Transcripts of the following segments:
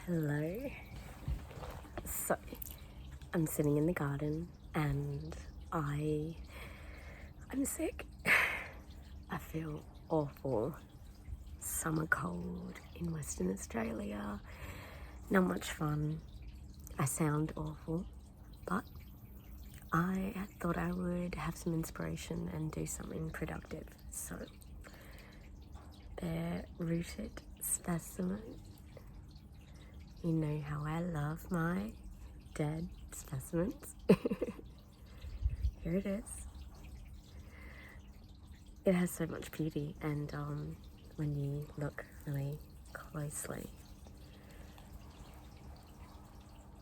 Hello. So, I'm sitting in the garden and I'm sick. I feel awful. Summer cold in Western Australia. Not much fun. I sound awful, but I thought I would have some inspiration and do something productive. So, they're rooted specimen. You know how I love my dead specimens. Here it is. It has so much beauty, and when you look really closely,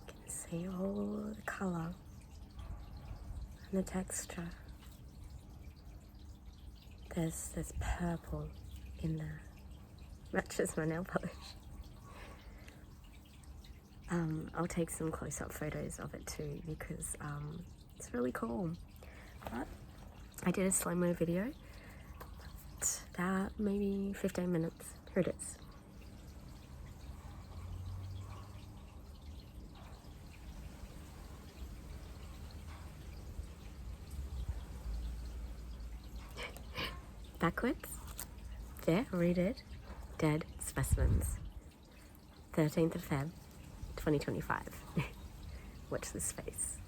you can see all the colour and the texture. There's purple in there. Matches my nail polish. I'll take some close-up photos of it too because it's really cool. But I did a slow-mo video. It's about maybe 15 minutes. Here it is. Backwards, they're rooted dead specimens. 13th of Feb, 2025. Watch this space.